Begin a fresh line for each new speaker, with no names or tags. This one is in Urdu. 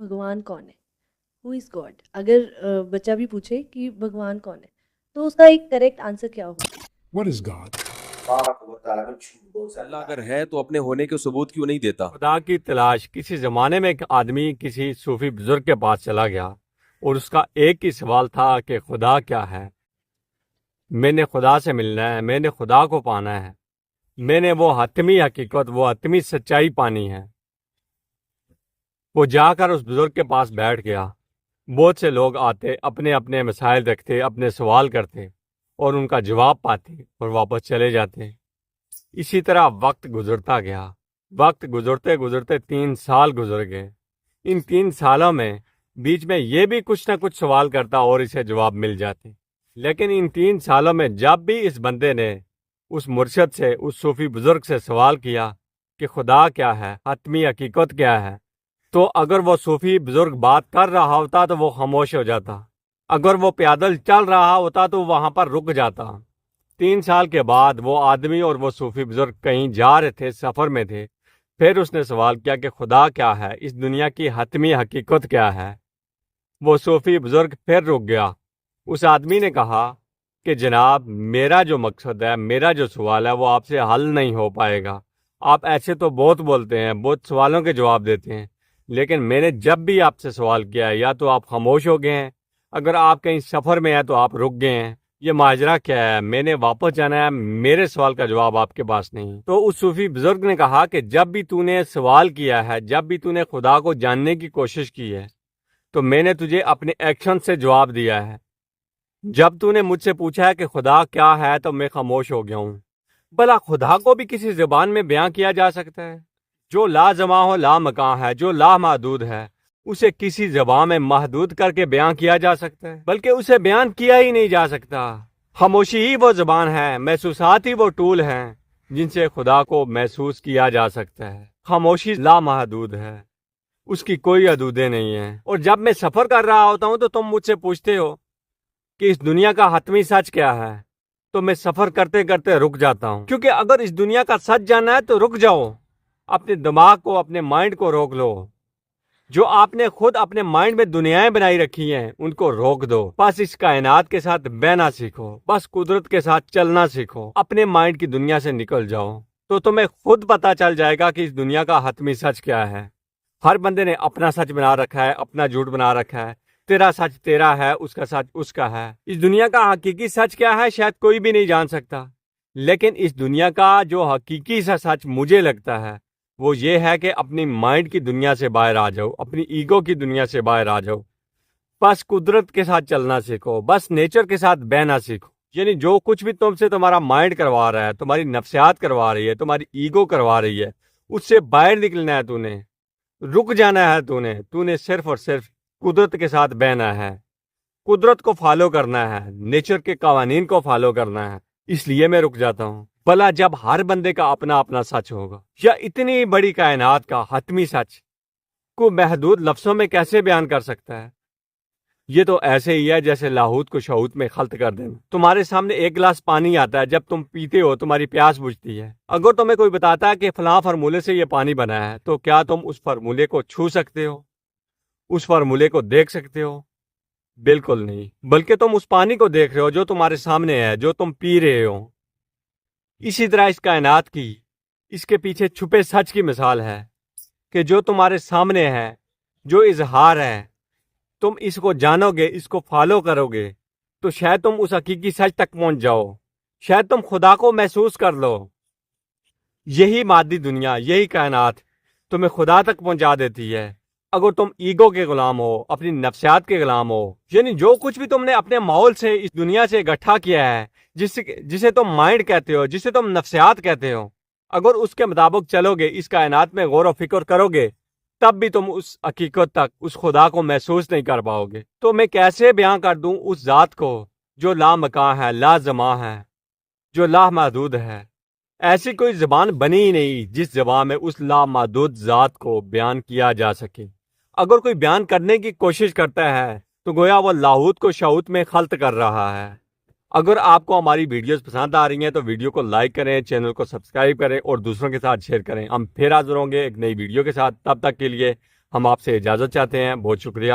بھگوان کون ہے، ہو از گاڈ. اگر بچہ بھی پوچھے کہ بھگوان کون ہے تو اس کا ایک کریکٹ آنسر کیا ہوگا؟
What is God?
اللہ اگر ہے تو اپنے ہونے کے ثبوت کیوں نہیں دیتا؟
خدا کی تلاش. کسی زمانے میں ایک آدمی کسی صوفی بزرگ کے پاس چلا گیا اور اس کا ایک ہی سوال تھا کہ خدا کیا ہے. میں نے خدا سے ملنا ہے، میں نے خدا کو پانا ہے، میں نے وہ حتمی حقیقت، وہ حتمی سچائی پانی ہے. وہ جا کر اس بزرگ کے پاس بیٹھ گیا. بہت سے لوگ آتے، اپنے اپنے مسائل رکھتے، اپنے سوال کرتے اور ان کا جواب پاتے اور واپس چلے جاتے. اسی طرح وقت گزرتا گیا. وقت گزرتے گزرتے 3 سال گزر گئے. ان 3 سالوں میں بیچ میں یہ بھی کچھ نہ کچھ سوال کرتا اور اسے جواب مل جاتے. لیکن ان 3 سالوں میں جب بھی اس بندے نے اس مرشد سے، اس صوفی بزرگ سے سوال کیا کہ خدا کیا ہے، حتمی حقیقت کیا ہے، تو اگر وہ صوفی بزرگ بات کر رہا ہوتا تو وہ خاموش ہو جاتا. اگر وہ پیدل چل رہا ہوتا تو وہاں پر رک جاتا. 3 سال کے بعد وہ آدمی اور وہ صوفی بزرگ کہیں جا رہے تھے، سفر میں تھے. پھر اس نے سوال کیا کہ خدا کیا ہے، اس دنیا کی حتمی حقیقت کیا ہے. وہ صوفی بزرگ پھر رک گیا. اس آدمی نے کہا کہ جناب، میرا جو مقصد ہے، میرا جو سوال ہے وہ آپ سے حل نہیں ہو پائے گا. آپ ایسے تو بہت بولتے ہیں، بہت سوالوں کے جواب دیتے ہیں، لیکن میں نے جب بھی آپ سے سوال کیا ہے یا تو آپ خاموش ہو گئے ہیں، اگر آپ کہیں سفر میں ہیں تو آپ رک گئے ہیں. یہ ماجرا کیا ہے؟ میں نے واپس جانا ہے، میرے سوال کا جواب آپ کے پاس نہیں. تو اس صوفی بزرگ نے کہا کہ جب بھی تو نے سوال کیا ہے، جب بھی تو نے خدا کو جاننے کی کوشش کی ہے، تو میں نے تجھے اپنے ایکشن سے جواب دیا ہے. جب تو نے مجھ سے پوچھا ہے کہ خدا کیا ہے تو میں خاموش ہو گیا ہوں. بھلا خدا کو بھی کسی زبان میں بیان کیا جا سکتا ہے؟ جو لا زماں ہو، لا مکان ہے، جو لا محدود ہے، اسے کسی زبان میں محدود کر کے بیان کیا جا سکتا ہے؟ بلکہ اسے بیان کیا ہی نہیں جا سکتا. خاموشی ہی وہ زبان ہے، محسوسات ہی وہ ٹول ہیں جن سے خدا کو محسوس کیا جا سکتا ہے. خاموشی لا محدود ہے، اس کی کوئی حدودیں نہیں ہیں. اور جب میں سفر کر رہا ہوتا ہوں تو تم مجھ سے پوچھتے ہو کہ اس دنیا کا حتمی سچ کیا ہے، تو میں سفر کرتے کرتے رک جاتا ہوں. کیونکہ اگر اس دنیا کا سچ جاننا ہے تو رک جاؤ، اپنے دماغ کو، اپنے مائنڈ کو روک لو. جو آپ نے خود اپنے مائنڈ میں دنیایں بنائی رکھی ہیں ان کو روک دو. بس اس کائنات کے ساتھ بہنا سیکھو، بس قدرت کے ساتھ چلنا سیکھو. اپنے مائنڈ کی دنیا سے نکل جاؤ تو تمہیں خود پتا چل جائے گا کہ اس دنیا کا حتمی سچ کیا ہے. ہر بندے نے اپنا سچ بنا رکھا ہے، اپنا جھوٹ بنا رکھا ہے. تیرا سچ تیرا ہے، اس کا سچ اس کا ہے. اس دنیا کا حقیقی سچ کیا ہے شاید کوئی بھی نہیں جان سکتا. لیکن اس دنیا کا جو حقیقی سا سچ مجھے لگتا ہے وہ یہ ہے کہ اپنی مائنڈ کی دنیا سے باہر آ جاؤ، اپنی ایگو کی دنیا سے باہر آ جاؤ. بس قدرت کے ساتھ چلنا سیکھو، بس نیچر کے ساتھ بہنا سیکھو. یعنی جو کچھ بھی تم سے تمہارا مائنڈ کروا رہا ہے، تمہاری نفسیات کروا رہی ہے، تمہاری ایگو کروا رہی ہے، اس سے باہر نکلنا ہے. تو نے رک جانا ہے. تو نے صرف اور صرف قدرت کے ساتھ بہنا ہے، قدرت کو فالو کرنا ہے، نیچر کے قوانین کو فالو کرنا ہے. اس لیے میں رک جاتا ہوں. بھلا جب ہر بندے کا اپنا اپنا سچ ہوگا، یا اتنی بڑی کائنات کا حتمی سچ کو محدود لفظوں میں کیسے بیان کر سکتا ہے؟ یہ تو ایسے ہی ہے جیسے لاہوت کو شہوت میں خلط کر دینا. تمہارے سامنے ایک گلاس پانی آتا ہے، جب تم پیتے ہو تمہاری پیاس بجھتی ہے. اگر تمہیں کوئی بتاتا ہے کہ فلاں فارمولے سے یہ پانی بنا ہے، تو کیا تم اس فارمولے کو چھو سکتے ہو؟ اس فارمولے کو دیکھ سکتے ہو؟ بالکل نہیں. بلکہ تم اس پانی کو دیکھ رہے ہو جو تمہارے سامنے ہے، جو تم پی رہے ہو. اسی طرح اس کائنات کی، اس کے پیچھے چھپے سچ کی مثال ہے کہ جو تمہارے سامنے ہے، جو اظہار ہے، تم اس کو جانو گے، اس کو فالو کرو گے تو شاید تم اس حقیقی سچ تک پہنچ جاؤ، شاید تم خدا کو محسوس کر لو. یہی مادی دنیا، یہی کائنات تمہیں خدا تک پہنچا دیتی ہے اگر تم ایگو کے غلام ہو، اپنی نفسیات کے غلام ہو. یعنی جو کچھ بھی تم نے اپنے ماحول سے، اس دنیا سے اکٹھا کیا ہے، جسے تم مائنڈ کہتے ہو، جسے تم نفسیات کہتے ہو، اگر اس کے مطابق چلو گے، اس کائنات میں غور و فکر کرو گے، تب بھی تم اس حقیقت تک، اس خدا کو محسوس نہیں کر پاؤ گے. تو میں کیسے بیان کر دوں اس ذات کو جو لا مکان ہے، لا زماں ہے، جو لا محدود ہے؟ ایسی کوئی زبان بنی ہی نہیں جس زبان میں اس لا محدود ذات کو بیان کیا جا سکے. اگر کوئی بیان کرنے کی کوشش کرتا ہے تو گویا وہ لاہوت کو شہوت میں خلط کر رہا ہے. اگر آپ کو ہماری ویڈیوز پسند آ رہی ہیں تو ویڈیو کو لائک کریں، چینل کو سبسکرائب کریں اور دوسروں کے ساتھ شیئر کریں. ہم پھر حاضر ہوں گے ایک نئی ویڈیو کے ساتھ. تب تک کے لیے ہم آپ سے اجازت چاہتے ہیں. بہت شکریہ.